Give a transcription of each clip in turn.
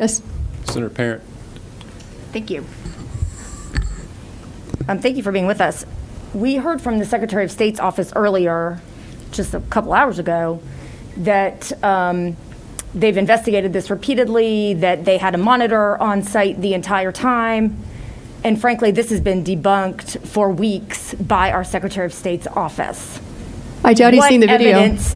Yes. Senator Parent. Thank you. Thank you for being with us. We heard from the Secretary of State's office earlier, just a couple hours ago, that they've investigated this repeatedly, that they had a monitor on site the entire time. And frankly, this has been debunked for weeks by our Secretary of State's office. I doubt he's seen the video. Evidence?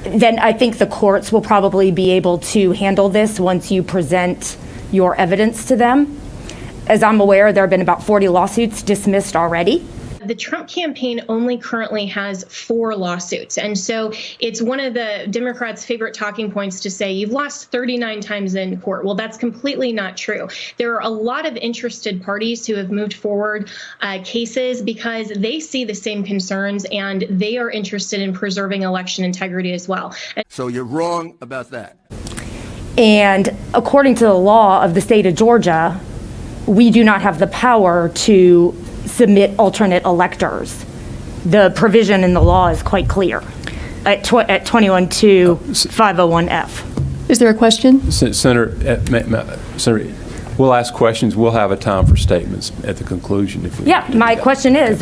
Then I think the courts will probably be able to handle this once you present your evidence to them. As I'm aware, there have been about 40 lawsuits dismissed already. The Trump campaign only currently has 4 lawsuits. And so it's one of the Democrats' favorite talking points to say, you've lost 39 times in court. Well, that's completely not true. There are a lot of interested parties who have moved forward cases because they see the same concerns and they are interested in preserving election integrity as well. So you're wrong about that. And according to the law of the state of Georgia, we do not have the power to submit alternate electors. The provision in the law is quite clear at 21-501F. Is there a question? Senator, we'll ask questions. We'll have a time for statements at the conclusion. If we My question is,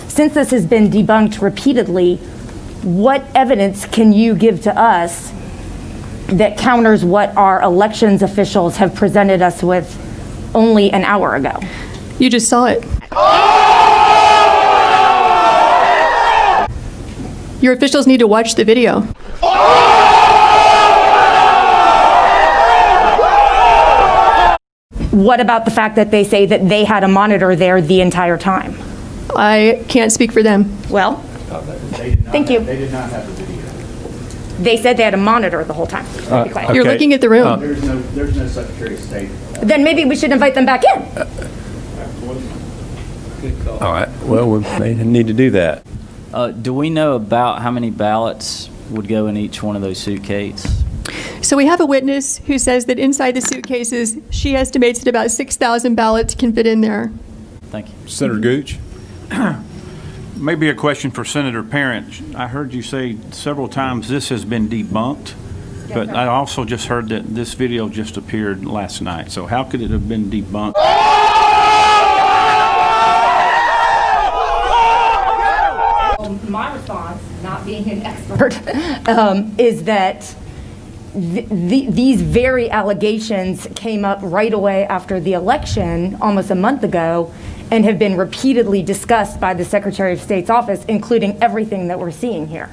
since this has been debunked repeatedly, what evidence can you give to us that counters what our elections officials have presented us with only an hour ago? You just saw it. Your officials need to watch the video. What about the fact that they say that they had a monitor there the entire time? I can't speak for them. Well, thank you. They did not have the video. They said they had a monitor the whole time. Be quiet. You're looking at the room. There's no Secretary of State. Then maybe we should invite them back in. All right. Well, we may need to do that. Do we know about how many ballots would go in each one of those suitcases? So we have a witness who says that inside the suitcases, she estimates that about 6,000 ballots can fit in there. Thank you. Senator Gooch. Maybe a question for Senator Parent. I heard you say several times this has been debunked, but I also just heard that this video just appeared last night. So how could it have been debunked? My response, not being an expert, is that these very allegations came up right away after the election, almost a month ago, and have been repeatedly discussed by the Secretary of State's office, including everything that we're seeing here.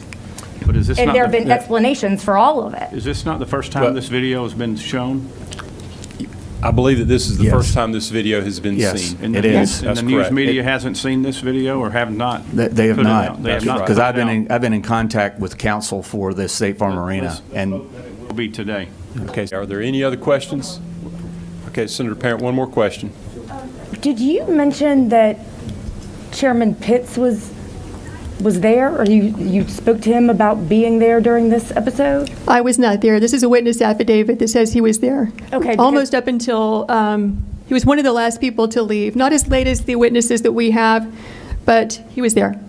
But is this And not there have been explanations for all of it. Is this not the first time this video has been shown? I believe that this is the first time this video has been seen. And It is. And That's the news correct. media hasn't seen this video or have not? They have put it not. out? They have not. Because put I've it out. been in contact with counsel for the State Farm Arena, and Will be today. Okay. Are there any other questions? Okay, Senator Parent, one more question. Did you mention that Chairman Pitts was there, or you spoke to him about being there during this episode? I was not there. This is a witness affidavit that says he was there. Okay, because- Almost up until, he was one of the last people to leave. Not as late as the witnesses that we have, but he was there.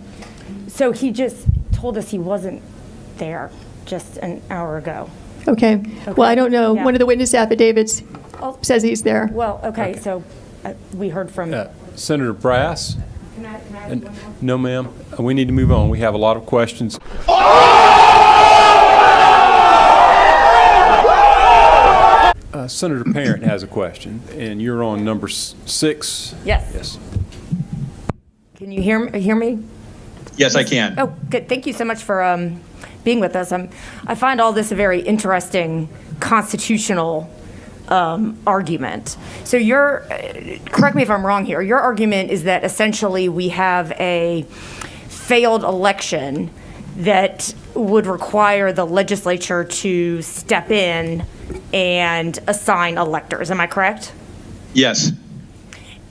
So he just told us he wasn't there just an hour ago. Okay. Well, I don't know. Yeah. One of the witness affidavits says he's there. Well, okay. So we heard from... Senator Brass? Can I ask one more? No, ma'am. We need to move on. We have a lot of questions. Senator Parent has a question, and you're on number 6. Yes. Yes. Can you hear me? Yes, I can. Oh, good. Thank you so much for being with us. I find all this a very interesting constitutional argument. So correct me if I'm wrong here, your argument is that essentially we have a failed election that would require the legislature to step in and assign electors. Am I correct? Yes.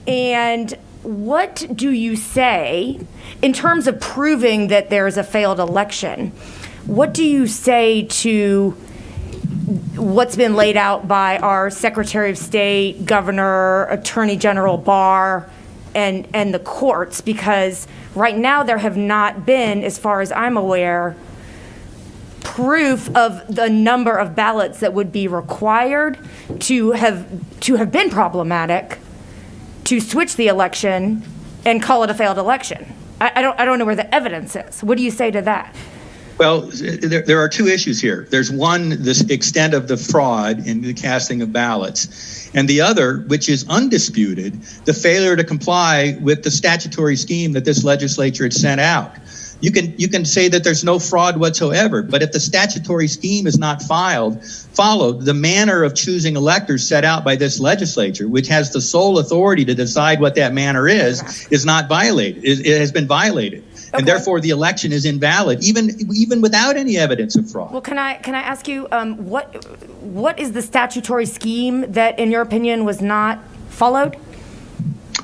And what do you say in terms of proving that there's a failed election? What do you say to what's been laid out by our Secretary of State, Governor, Attorney General Barr, and the courts, because right now there have not been, as far as I'm aware, proof of the number of ballots that would be required to have been problematic to switch the election and call it a failed election. I don't know where the evidence is. What do you say to that? Well, there are two issues here. There's one, the extent of the fraud in the casting of ballots, and the other, which is undisputed, the failure to comply with the statutory scheme that this legislature had sent out. You can say that there's no fraud whatsoever, but if the statutory scheme is not followed, the manner of choosing electors set out by this legislature, which has the sole authority to decide what that manner is not violated. It has been violated. Okay. And therefore, the election is invalid, even without any evidence of fraud. Well, can I ask you, what is the statutory scheme that, in your opinion, was not followed?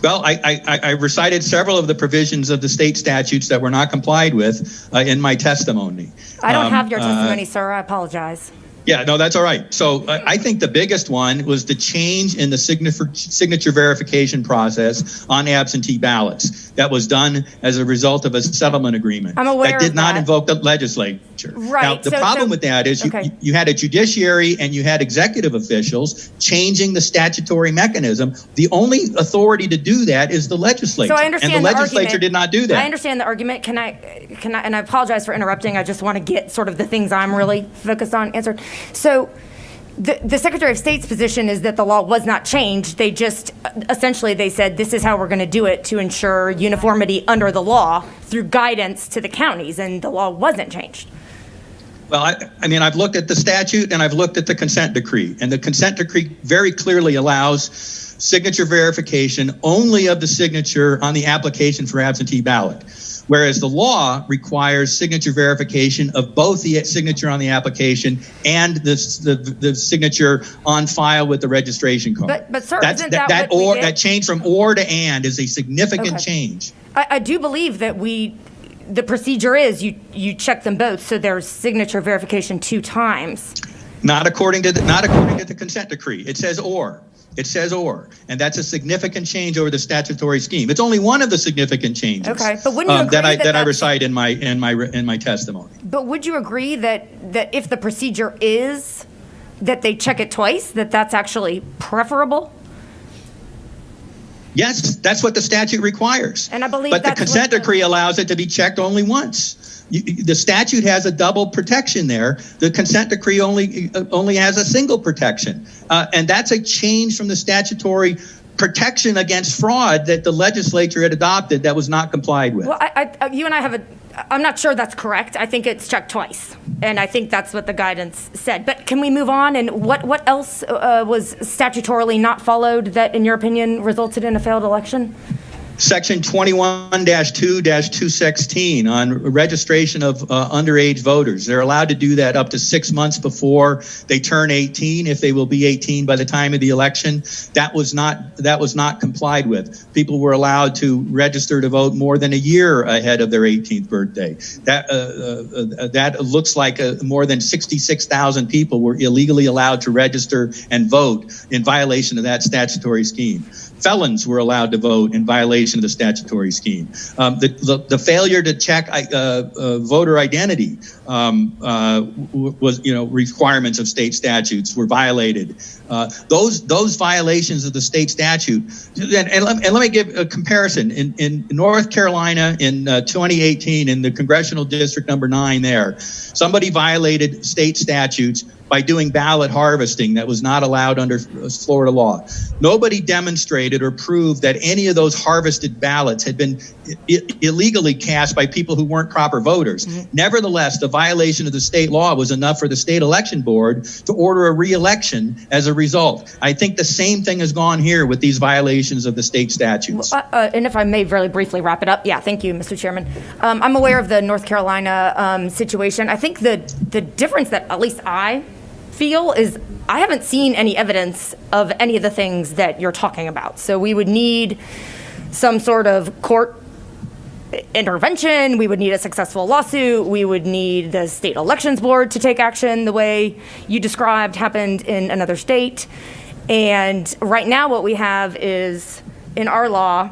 Well, I recited several of the provisions of the state statutes that were not complied with in my testimony. I don't have your testimony, sir. I apologize. Yeah, no, that's all right. So I think the biggest one was the change in the signature verification process on absentee ballots. That was done as a result of a settlement agreement. I'm aware that did of not that. invoke the legislature. Right. Now, the problem with that is you had a judiciary and you had executive officials changing the statutory mechanism. The only authority to do that is the legislature. So I understand and the the legislature argument. did not do that. I understand the argument. Can I, and I apologize for interrupting. I just want to get sort of the things I'm really focused on answered. So the Secretary of State's position is that the law was not changed. They just, essentially, they said, this is how we're going to do it to ensure uniformity under the law through guidance to the counties, and the law wasn't changed. Well, I mean, I've looked at the statute and I've looked at the consent decree, and the consent decree very clearly allows signature verification only of the signature on the application for absentee ballot, whereas the law requires signature verification of both the signature on the application and the signature on file with the registration card. But sir, isn't that what we did? That change from or to and is a significant change. I do believe that the procedure is you check them both, so there's signature verification 2 times. Not according to the consent decree. It says or. It says or, and that's a significant change over the statutory scheme. It's only one of the significant changes. Okay, but wouldn't you agree that I recite in my testimony? But would you agree that if the procedure is that they check it twice, that's actually preferable? Yes, that's what the statute requires. And I believe but the that's consent decree allows it to be checked only once. The statute has a double protection there. The consent decree only has a single protection. And that's a change from the statutory protection against fraud that the legislature had adopted that was not complied with. Well, you and I I'm not sure that's correct. I think it's checked twice. And I think that's what the guidance said. But can we move on? And what else was statutorily not followed that, in your opinion, resulted in a failed election? Section 21-2-216 on registration of underage voters. They're allowed to do that up to 6 months before they turn 18, if they will be 18 by the time of the election. That was not complied with. People were allowed to register to vote more than a year ahead of their 18th birthday. That looks like more than 66,000 people were illegally allowed to register and vote in violation of that statutory scheme. Felons were allowed to vote in violation of the statutory scheme. The failure to check voter identity was, requirements of state statutes were violated. Those violations of the state statute. And let me give a comparison. In North Carolina in 2018, in the congressional district number 9 there, somebody violated state statutes by doing ballot harvesting that was not allowed under Florida law. Nobody demonstrated or proved that any of those harvested ballots had been illegally cast by people who weren't proper voters. Mm-hmm. Nevertheless, the violation of the state law was enough for the state election board to order a re-election as a result. I think the same thing has gone here with these violations of the state statutes. And if I may very briefly wrap it up. Yeah, thank you, Mr. Chairman. I'm aware of the North Carolina situation. I think the difference that at least I feel is I haven't seen any evidence of any of the things that you're talking about. So we would need some sort of court intervention. We would need a successful lawsuit. We would need the state elections board to take action the way you described happened in another state. And right now what we have is in our law,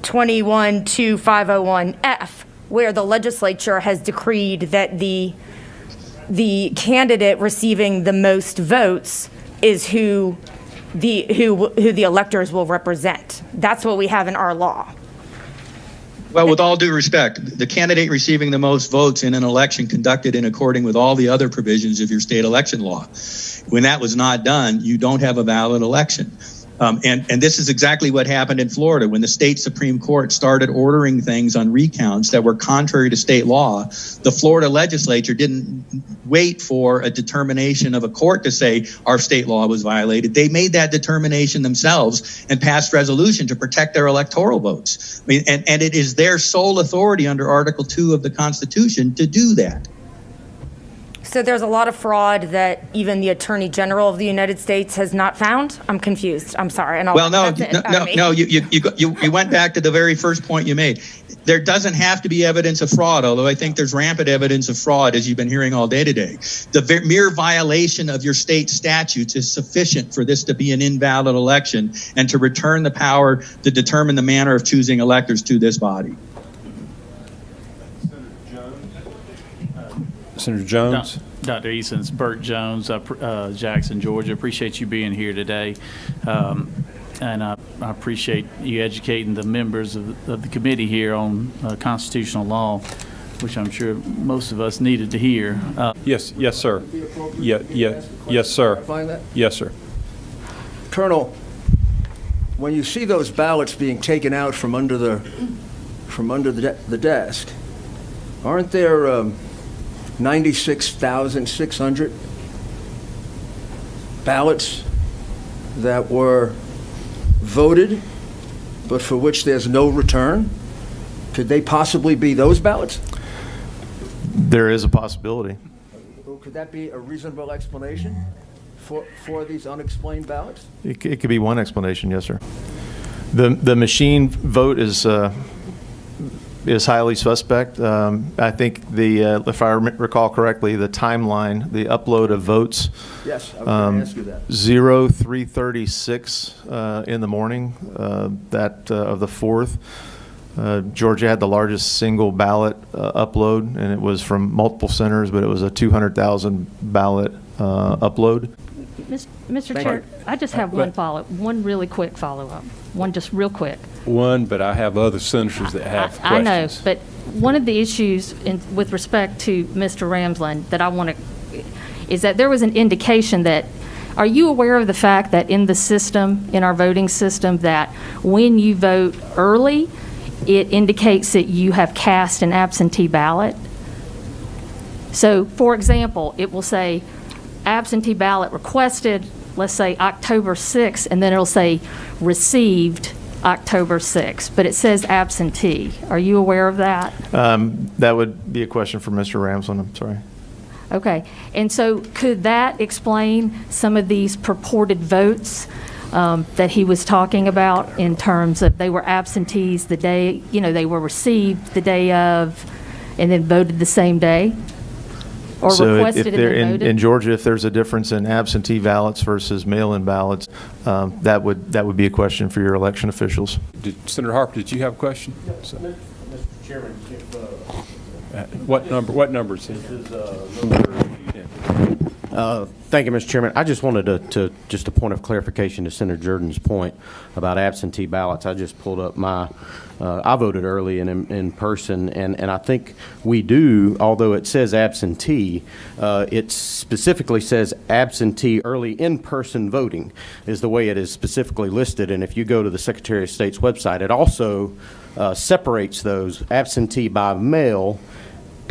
21-2501F, where the legislature has decreed that the candidate receiving the most votes is who the electors will represent. That's what we have in our law. Well, with all due respect, the candidate receiving the most votes in an election conducted in according with all the other provisions of your state election law. When that was not done, you don't have a valid election. And this is exactly what happened in Florida when the state Supreme Court started ordering things on recounts that were contrary to state law. The Florida legislature didn't wait for a determination of a court to say our state law was violated. They made that determination themselves and passed resolution to protect their electoral votes. I mean, and it is their sole authority under Article 2 of the Constitution to do that. So there's a lot of fraud that even the Attorney General of the United States has not found? I'm confused. I'm sorry. And Well, that's it. you went back to the very first point you made. There doesn't have to be evidence of fraud, although I think there's rampant evidence of fraud, as you've been hearing all day today. The mere violation of your state statutes is sufficient for this to be an invalid election and to return the power to determine the manner of choosing electors to this body. Senator Jones? Dr. Eason, it's Burt Jones, Jackson, Georgia. Appreciate you being here today. And I appreciate you educating the members of the committee here on constitutional law, which I'm sure most of us needed to hear. Yes, sir. Yes, sir. Yes, sir. Colonel, when you see those ballots being taken out from under the desk, aren't there 96,600 ballots that were voted, but for which there's no return? Could they possibly be those ballots? There is a possibility. Could that be a reasonable explanation for these unexplained ballots? It could be one explanation, yes, sir. The machine vote is highly suspect. I think if I recall correctly, the timeline, the upload of votes. Yes, I was going to ask you that. 03:36 in the morning, of the 4th. Georgia had the largest single ballot upload, and it was from multiple centers, but it was a 200,000 ballot upload. Mr. Chair, I just have one really quick follow-up. One just real quick. One, but I have other senators that have questions. I know, but one of the issues with respect to Mr. Ramsland that I want to, is that there was an indication that, are you aware of the fact that in the system, in our voting system, that when you vote early, it indicates that you have cast an absentee ballot? So, for example, it will say absentee ballot requested, let's say October 6th, and then it'll say received October 6th, but it says absentee. Are you aware of that? That would be a question for Mr. Ramsland, I'm sorry. Okay, and so could that explain some of these purported votes that he was talking about in terms of they were absentees the day, they were received the day of and then voted the same day? Or so requested if and they're then voted? in Georgia, if there's a difference in absentee ballots versus mail-in ballots, that would be a question for your election officials. Senator Harper, did you have a question? Mr. Chairman, What number is it? Thank you, Mr. Chairman. I just wanted to just a point of clarification to Senator Jordan's point about absentee ballots. I just pulled up I voted early and in person, and I think we do, although it says absentee, it specifically says absentee early in-person voting is the way it is specifically listed. And if you go to the Secretary of State's website, it also separates those absentee by mail,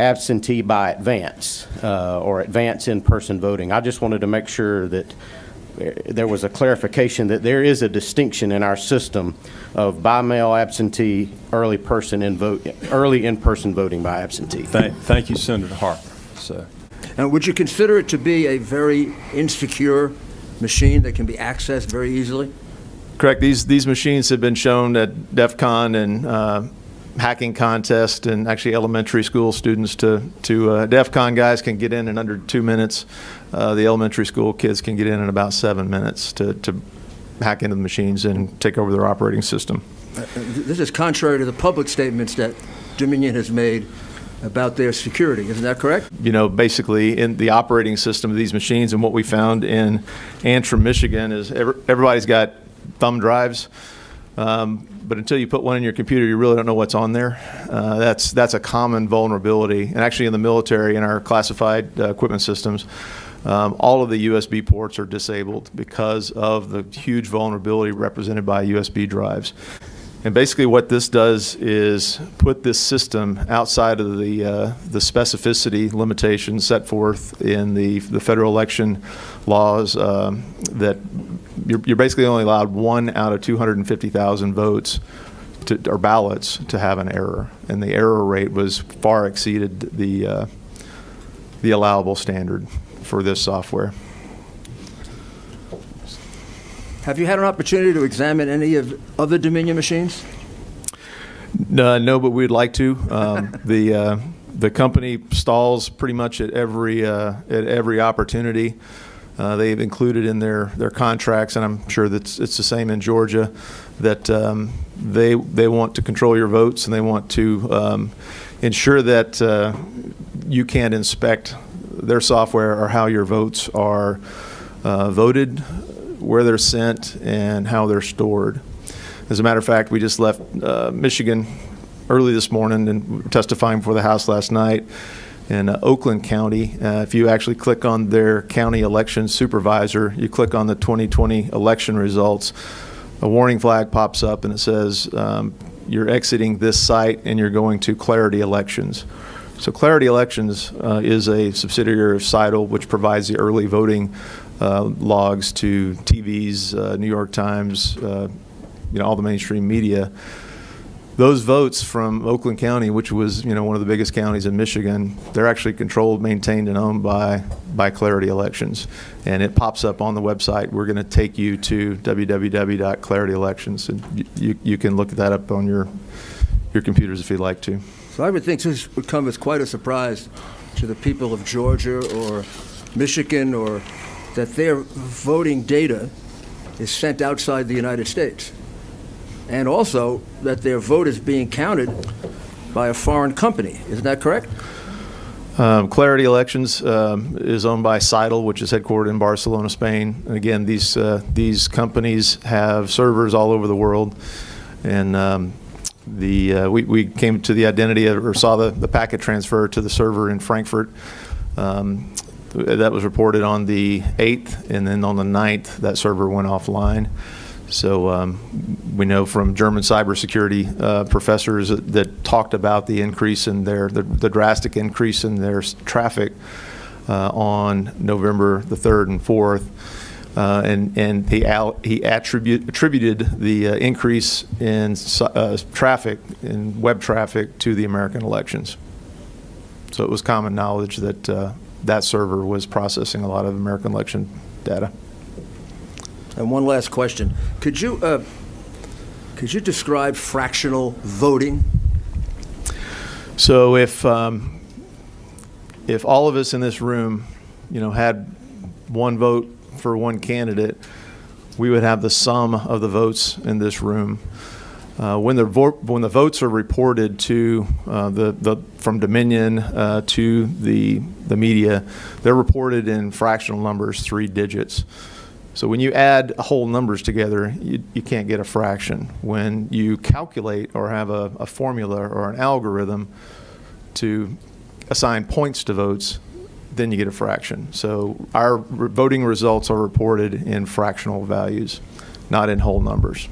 absentee by advance, or advance in-person voting. I just wanted to make sure that there was a clarification that there is a distinction in our system of by mail absentee, early in-person voting by absentee. Thank you, Senator Harper. So, would you consider it to be a very insecure machine that can be accessed very easily? Correct. These machines have been shown at DEF CON and hacking contest, and actually elementary school students to DEF CON guys can get in under 2 minutes. The elementary school kids can get in about 7 minutes to hack into the machines and take over their operating system. This is contrary to the public statements that Dominion has made about their security. Isn't that correct? You know, basically in the operating system of these machines, and what we found in Antrim, Michigan, is everybody's got thumb drives. But until you put one in your computer, you really don't know what's on there. That's a common vulnerability. And actually in the military, in our classified equipment systems, all of the USB ports are disabled because of the huge vulnerability represented by USB drives. And basically what this does is put this system outside of the specificity limitations set forth in the federal election laws, that you're basically only allowed 1 out of 250,000 votes or ballots to have an error. And the error rate was far exceeded the allowable standard for this software. Have you had an opportunity to examine any of other Dominion machines? No, but we'd like to. The company stalls pretty much at every opportunity. They've included in their contracts, and I'm sure that it's the same in Georgia, that they want to control your votes, and they want to ensure that you can't inspect their software or how your votes are voted, where they're sent, and how they're stored. As a matter of fact, we just left Michigan early this morning and were testifying before the House last night in Oakland County. If you actually click on their county election supervisor, you click on the 2020 election results, a warning flag pops up and it says you're exiting this site and you're going to Clarity Elections. So Clarity Elections is a subsidiary of Seidel, which provides the early voting logs to TVs, New York Times, all the mainstream media. Those votes from Oakland County, which was one of the biggest counties in Michigan, they're actually controlled, maintained, and owned by Clarity Elections. And it pops up on the website. We're going to take you to www.clarity.elections, and you can look that up on your computers if you'd like to. So I would think this would come as quite a surprise to the people of Georgia or Michigan, or that their voting data is sent outside the United States. And also that their vote is being counted by a foreign company. Isn't that correct? Clarity Elections is owned by Seidel, which is headquartered in Barcelona, Spain. And again, these companies have servers all over the world. And we came to the identity of, or saw the packet transfer to the server in Frankfurt. That was reported on the 8th, and then on the 9th, that server went offline. So we know from German cybersecurity professors that talked about the increase in the drastic increase in their traffic on November the 3rd and 4th, and he attributed the increase in traffic, in web traffic, to the American elections. So it was common knowledge that that server was processing a lot of American election data. And one last question. Could you describe fractional voting? So if all of us in this room, had one vote for one candidate, we would have the sum of the votes in this room. When the votes are reported to from Dominion to the media, they're reported in fractional numbers, 3 digits. So when you add whole numbers together, you can't get a fraction. When you calculate or have a formula or an algorithm to assign points to votes, then you get a fraction. So our voting results are reported in fractional values, not in whole numbers.